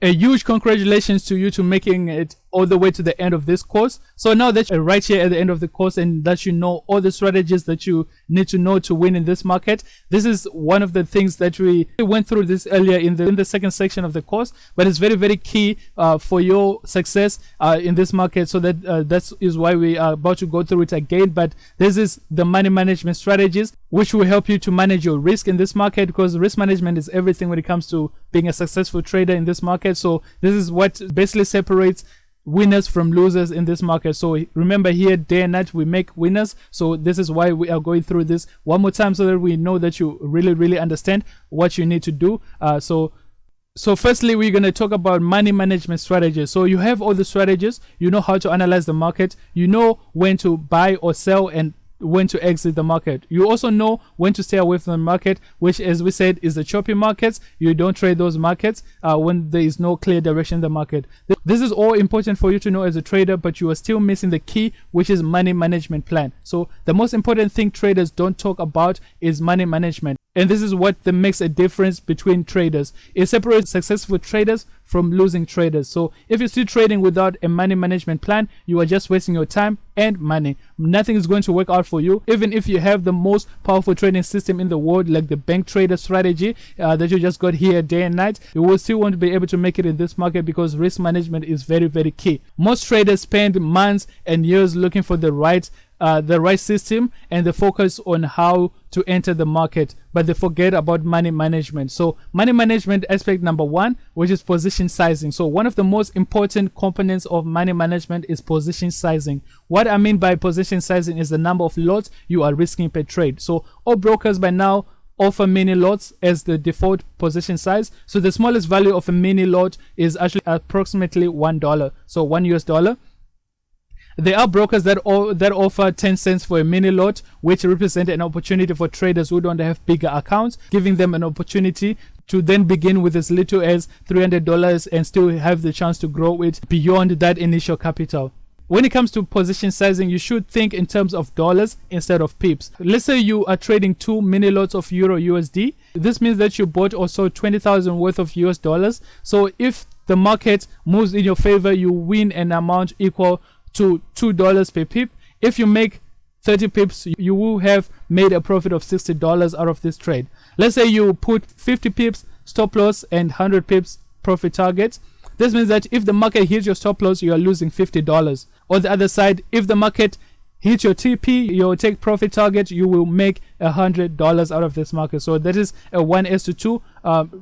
A huge congratulations to you to making it all the way to the end of this course. So now that you're right here at the end of the course and that you know all the strategies that you need to know to win in this market, this is one of the things that we went through this earlier in the second section of the course, but it's very, very key for your success in this market. So that is why we are about to go through it again. But this is the money management strategies which will help you to manage your risk in this market, because risk management is everything when it comes to being a successful trader in this market. So this is what basically separates winners from losers in this market. So remember, here day and night we make winners. So this is why we are going through this one more time, so that we know that you really understand what you need to do. So firstly, we're going to talk about money management strategies. So you have all the strategies, you know how to analyze the market, you know when to buy or sell and when to exit the market. You also know when to stay away from the market, which, as we said, is the choppy markets. You don't trade those markets when there is no clear direction in the market. This is all important for you to know as a trader, but you are still missing the key, which is money management plan. So the most important thing traders don't talk about is money management. And this is what makes a difference between traders. It separates successful traders from losing traders. So if you're still trading without a money management plan, you are just wasting your time and money. Nothing is going to work out for you. Even if you have the most powerful trading system in the world, like the bank trader strategy that you just got here day and night, you will still want to be able to make it in this market, because risk management is very key. Most traders spend months and years looking for the right system, and they focus on how to enter the market, but they forget about money management. So money management aspect number one, which is position sizing. So one of the most important components of money management is position sizing. What I mean by position sizing is the number of lots you are risking per trade. So all brokers by now offer mini lots as the default position size. So the smallest value of a mini lot is actually approximately $1, so $1. There are brokers that offer 10 cents for a mini lot, which represent an opportunity for traders who don't have bigger accounts, giving them an opportunity to then begin with as little as $300 and still have the chance to grow it beyond that initial capital. When it comes to position sizing, you should think in terms of dollars instead of pips. Let's say you are trading 2 mini lots of Euro USD. This means that you bought or sold 20,000 worth of US dollars. So if the market moves in your favor, you win an amount equal to $2 per pip. If you make 30 pips, you will have made a profit of $60 out of this trade. Let's say you put 50 pips stop loss and 100 pips profit target. This means that if the market hits your stop loss, you are losing $50. On the other side, if the market hits your TP, your take profit target, you will make $100 out of this market. So that is a 1:2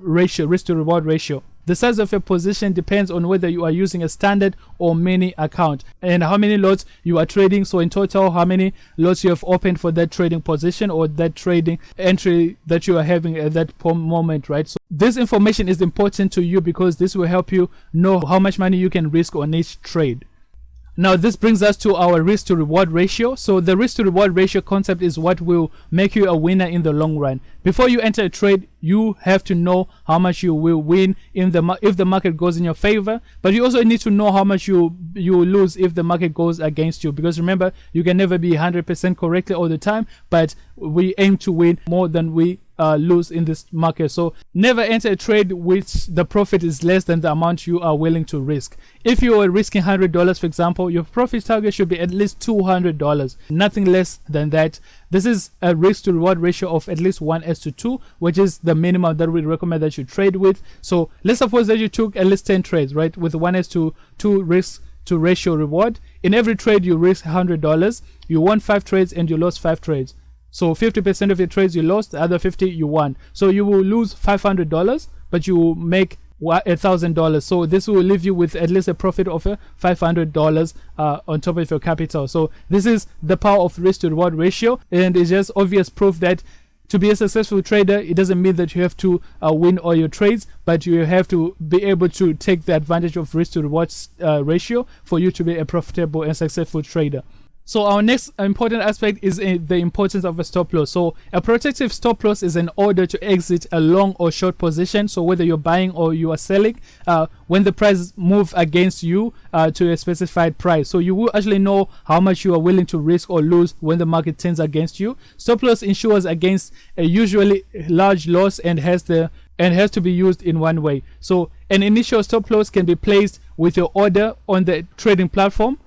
ratio, risk to reward ratio. The size of your position depends on whether you are using a standard or mini account and how many lots you are trading. So in total, how many lots you have opened for that trading position or that trading entry that you are having at that moment, right? So this information is important to you because this will help you know how much money you can risk on each trade. Now this brings us to our risk to reward ratio. So the risk to reward ratio concept is what will make you a winner in the long run. Before you enter a trade, you have to know how much you will win if the market goes in your favor, but you also need to know how much you will lose if the market goes against you, because remember, you can never be 100% correctly all the time, but we aim to win more than we lose in this market. So never enter a trade which the profit is less than the amount you are willing to risk. If you are risking $100, for example, your profit target should be at least $200, nothing less than that. This is a risk to reward ratio of at least 1:2, which is the minimum that we recommend that you trade with. So let's suppose that you took at least 10 trades, right, with 1:2 risk to ratio reward. In every trade you risk $100, you won 5 trades and you lost 5 trades. So 50% of your trades you lost, the other 50 you won. So you will lose $500, but you will make $1,000. So this will leave you with at least a profit of $500 on top of your capital. So this is the power of risk to reward ratio, and it's just obvious proof that to be a successful trader, it doesn't mean that you have to win all your trades, but you have to be able to take the advantage of risk to reward ratio for you to be a profitable and successful trader. So our next important aspect is the importance of a stop loss. So a protective stop loss is an order to exit a long or short position. So whether you're buying or you are selling, when the price moves against you to a specified price. So you will actually know how much you are willing to risk or lose when the market turns against you. Stop loss ensures against a usually large loss and has to be used in one way. So An initial stop loss can be placed with your order on the trading platform.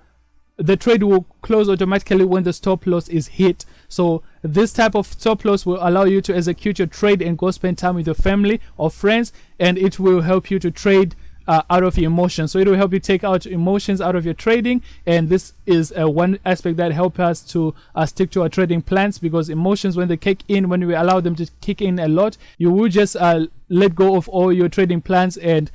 The trade will close automatically when the stop loss is hit. So this type of stop loss will allow you to execute your trade and go spend time with your family or friends, and it will help you to trade out of your emotions. So it will help you take out emotions out of your trading, and this is one aspect that helps us to stick to our trading plans, because emotions, when they kick in, when we allow them to kick in a lot, you will just let go of all your trading plans and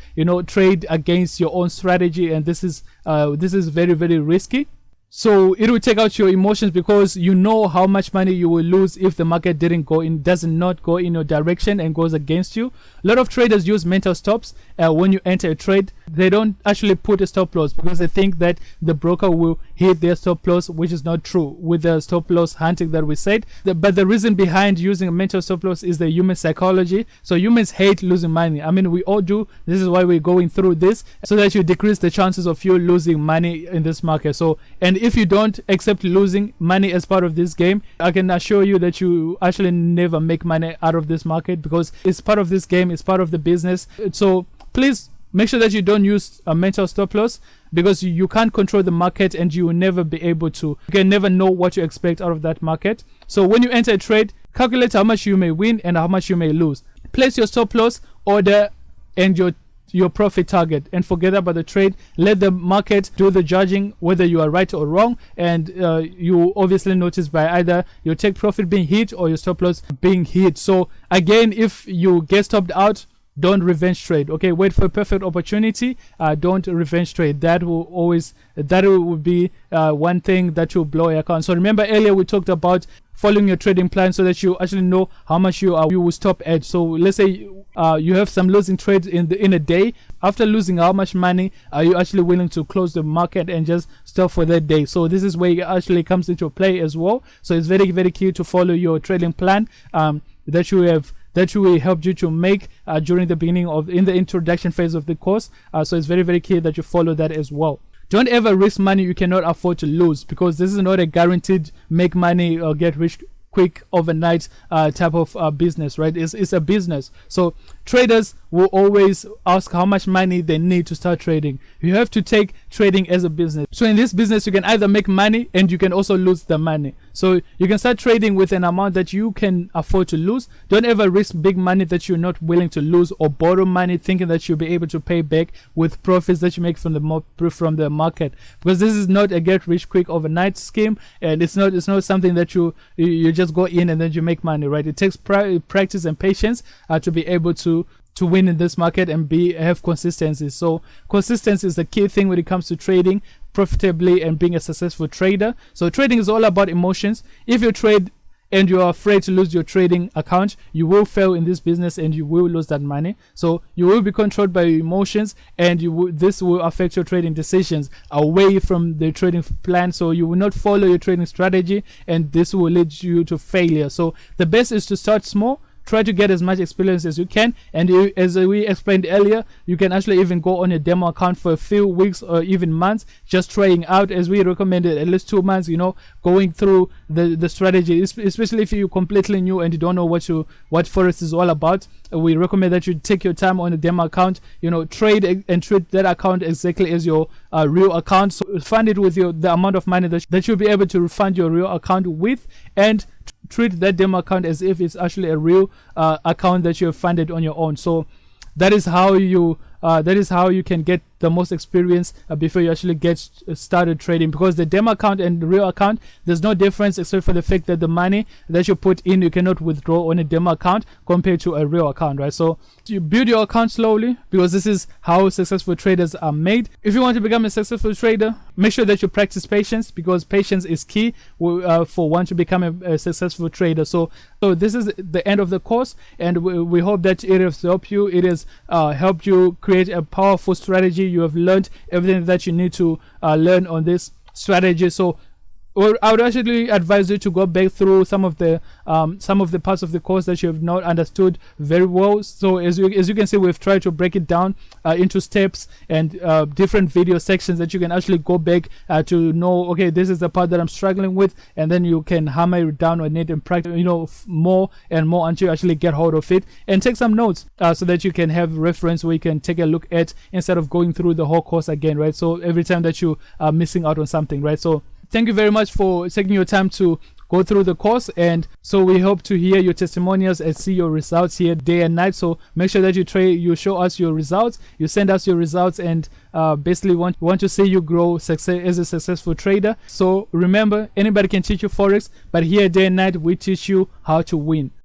trade against your own strategy, and this is very, very risky. So it will take out your emotions, because you know how much money you will lose if the market does not go in your direction and goes against you. A lot of traders use mental stops when you enter a trade. They don't actually put a stop loss because they think that the broker will hit their stop loss, which is not true with the stop loss hunting that we said. But the reason behind using a mental stop loss is the human psychology. So humans hate losing money. I mean, we all do. This is why we're going through this, so that you decrease the chances of you losing money in this market. So, and if you don't accept losing money as part of this game, I can assure you that you actually never make money out of this market, because it's part of this game, it's part of the business. So please make sure that you don't use a mental stop loss, because you can't control the market and you will never be able to. You can never know what you expect out of that market. So when you enter a trade, calculate how much you may win and how much you may lose. Place your stop loss, order, and your profit target, and forget about the trade. Let the market do the judging whether you are right or wrong, and you obviously notice by either your take profit being hit or your stop loss being hit. So again, if you get stopped out, don't revenge trade. Okay, wait for a perfect opportunity. Don't revenge trade. That will be one thing that will blow your account. So remember, earlier we talked about following your trading plan so that you actually know how much you will stop at. So let's say you have some losing trades in a day. After losing, how much money are you actually willing to close the market and just stop for that day? So this is where it actually comes into play as well. So it's very, very key to follow your trading plan that we helped you to make during the beginning in the introduction phase of the course. So it's very, very key that you follow that as well. Don't ever risk money you cannot afford to lose, because this is not a guaranteed make money or get rich quick overnight type of business, right? It's a business. So traders will always ask how much money they need to start trading. You have to take trading as a business. So in this business, you can either make money and you can also lose the money. So you can start trading with an amount that you can afford to lose. Don't ever risk big money that you're not willing to lose, or borrow money thinking that you'll be able to pay back with profits that you make from the market, because this is not a get rich quick overnight scheme, and it's not something that you just go in and then you make money, right? It takes practice and patience to be able to win in this market and have consistency. So consistency is the key thing when it comes to trading profitably and being a successful trader. So trading is all about emotions. If you trade and you are afraid to lose your trading account, you will fail in this business and you will lose that money. So you will be controlled by your emotions, and this will affect your trading decisions away from the trading plan. So you will not follow your trading strategy, and this will lead you to failure. So the best is to start small. Try to get as much experience as you can, and as we explained earlier, you can actually even go on a demo account for a few weeks or even months, just trying out, as we recommended, at least 2 months, going through the strategy, especially if you're completely new and you don't know what Forex is all about. We recommend that you take your time on a demo account, trade and treat that account exactly as your real account. So fund it with the amount of money that you'll be able to refund your real account with, and treat that demo account as if it's actually a real account that you have funded on your own. So that is how you can get the most experience before you actually get started trading, because the demo account and the real account, there's no difference except for the fact that the money that you put in, you cannot withdraw on a demo account compared to a real account, right? So you build your account slowly, because this is how successful traders are made. If you want to become a successful trader, make sure that you practice patience, because patience is key for one to become a successful trader. So this is the end of the course, and we hope that it has helped you. It has helped you create a powerful strategy. You have learned everything that you need to learn on this strategy. So Well, I would actually advise you to go back through some of the parts of the course that you have not understood very well. So as you can see, we've tried to break it down into steps and different video sections that you can actually go back to know, okay, this is the part that I'm struggling with, and then you can hammer it down on it and practice, more and more until you actually get hold of it, and take some notes so that you can have reference where you can take a look at instead of going through the whole course again, right? So every time that you are missing out on something, right? So thank you very much for taking your time to go through the course, and so we hope to hear your testimonials and see your results here day and night. So make sure that you show us your results, you send us your results, and basically want to see you grow as a successful trader. So remember, anybody can teach you Forex, but here day and night we teach you how to win.